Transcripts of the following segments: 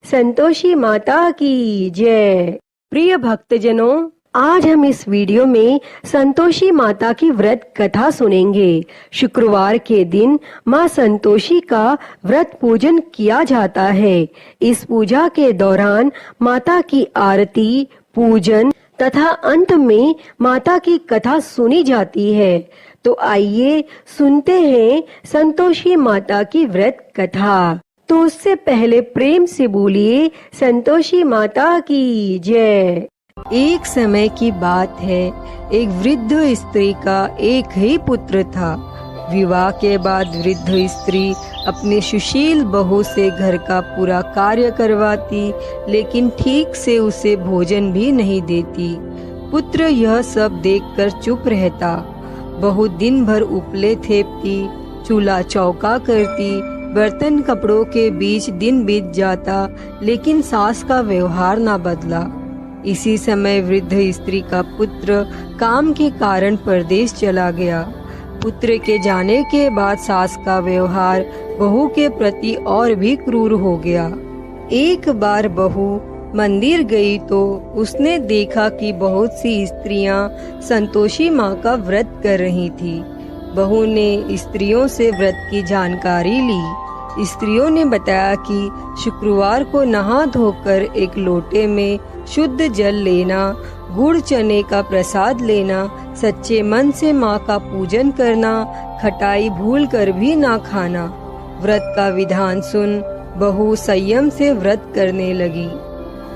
संतोषी माता की जय। प्रिय भक्तजनों, आज हम इस वीडियो में संतोषी माता की व्रत कथा सुनेंगे। शुक्रवार के दिन माँ संतोषी का व्रत पूजन किया जाता है। इस पूजा के दौरान माता की आरती, पूजन तथा अंत में माता की कथा सुनी जाती है। तो आइए सुनते हैं संतोषी माता की व्रत कथा। तो उससे पहले प्रेम से बोलिए संतोषी माता की जय। एक समय की बात है, एक वृद्ध स्त्री का एक ही पुत्र था। विवाह के बाद वृद्ध स्त्री अपने सुशील बहू से घर का पूरा कार्य करवाती, लेकिन ठीक से उसे भोजन भी नहीं देती। पुत्र यह सब देखकर चुप रहता। बहू दिन भर उपले थेपती, चूल्हा चौका करती, बर्तन कपड़ों के बीच दिन बीत जाता, लेकिन सास का व्यवहार ना बदला। इसी समय वृद्ध स्त्री का पुत्र काम के कारण परदेश चला गया। पुत्र के जाने के बाद सास का व्यवहार बहू के प्रति और भी क्रूर हो गया। एक बार बहू मंदिर गई तो उसने देखा कि बहुत सी स्त्रियां संतोषी माँ का व्रत कर रही थी। बहू ने स्त्रियों से व्रत की जानकारी ली। स्त्रियों ने बताया कि शुक्रवार को नहा धोकर एक लोटे में शुद्ध जल लेना, गुड़ चने का प्रसाद लेना, सच्चे मन से माँ का पूजन करना, खटाई भूल कर भी ना खाना। व्रत का विधान सुन बहू संयम से व्रत करने लगी।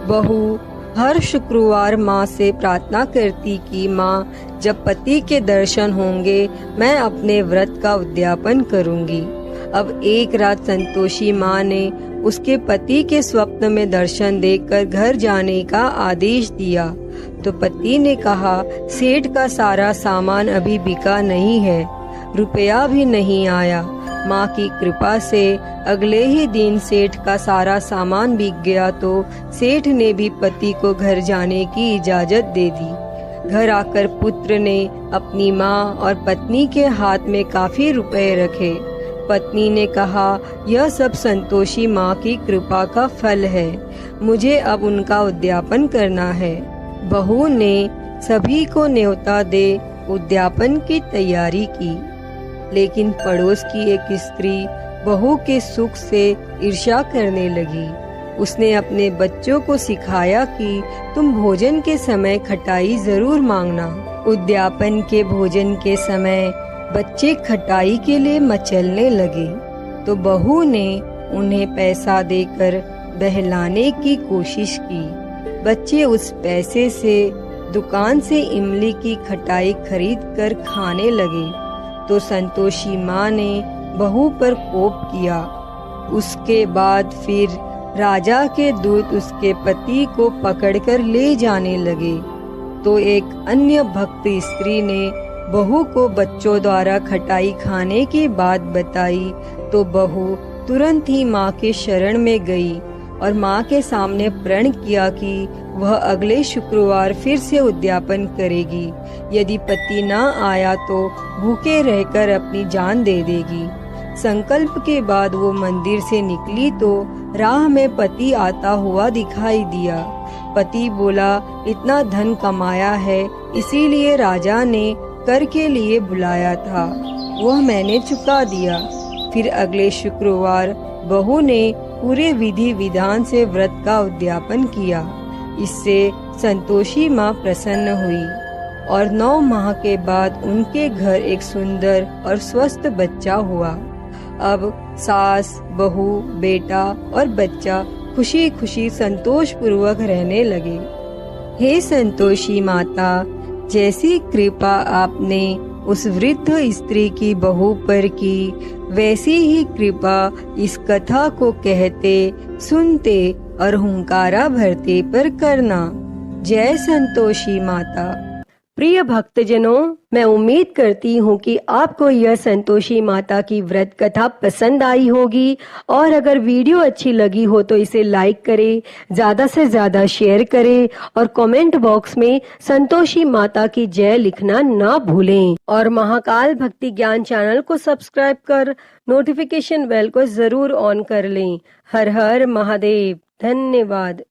बहू हर शुक्रवार माँ से प्रार्थना करती कि माँ, जब पति के दर्शन होंगे मैं अपने व्रत का उद्यापन करूँगी। अब एक रात संतोषी माँ ने उसके पति के स्वप्न में दर्शन देखकर घर जाने का आदेश दिया। तो पति ने कहा, सेठ का सारा सामान अभी बिका नहीं है, रुपया भी नहीं आया। माँ की कृपा से अगले ही दिन सेठ का सारा सामान बिक गया तो सेठ ने भी पति को घर जाने की इजाजत दे दी। घर आकर पुत्र ने अपनी माँ और पत्नी के हाथ में काफी रुपए रखे। पत्नी ने कहा, यह सब संतोषी माँ की कृपा का फल है, मुझे अब उनका उद्यापन करना है। बहू ने सभी को न्योता दे उद्यापन की तैयारी की, लेकिन पड़ोस की एक स्त्री बहू के सुख से ईर्ष्या करने लगी। उसने अपने बच्चों को सिखाया कि तुम भोजन के समय खटाई जरूर मांगना। उद्यापन के भोजन के समय बच्चे खटाई के लिए मचलने लगे तो बहू ने उन्हें पैसा देकर बहलाने की कोशिश की। बच्चे उस पैसे से दुकान से इमली की खटाई खरीद कर खाने लगे तो संतोषी माँ ने बहू पर कोप किया। उसके बाद फिर राजा के दूत उसके पति को पकड़कर ले जाने लगे। तो एक अन्य भक्त स्त्री ने बहू को बच्चों द्वारा खटाई खाने की बात बताई तो बहू तुरंत ही माँ के शरण में गई और माँ के सामने प्रण किया कि वह अगले शुक्रवार फिर से उद्यापन करेगी। यदि पति न आया तो भूखे रहकर अपनी जान दे देगी। संकल्प के बाद वो मंदिर से निकली तो राह में पति आता हुआ दिखाई दिया। पति बोला, इतना धन कमाया है इसीलिए राजा ने कर के लिए बुलाया था, वह मैंने चुका दिया। फिर अगले शुक्रवार बहू ने पूरे विधि विधान से व्रत का उद्यापन किया। इससे संतोषी माँ प्रसन्न हुई और 9 माह के बाद उनके घर एक सुंदर और स्वस्थ बच्चा हुआ। अब सास, बहू, बेटा और बच्चा खुशी खुशी संतोष पूर्वक रहने लगे। हे संतोषी माता, जैसी कृपा आपने उस वृद्ध स्त्री की बहू पर की, वैसी ही कृपा इस कथा को कहते, सुनते और हुंकारा भरते पर करना। जय संतोषी माता। प्रिय भक्तजनों, मैं उम्मीद करती हूँ कि आपको यह संतोषी माता की व्रत कथा पसंद आई होगी और अगर वीडियो अच्छी लगी हो तो इसे लाइक करें, ज्यादा से ज्यादा शेयर करें और कमेंट बॉक्स में संतोषी माता की जय लिखना ना भूलें और महाकाल भक्ति ज्ञान चैनल को सब्सक्राइब कर नोटिफिकेशन बेल को जरूर ऑन कर लें। हर हर महादेव। धन्यवाद।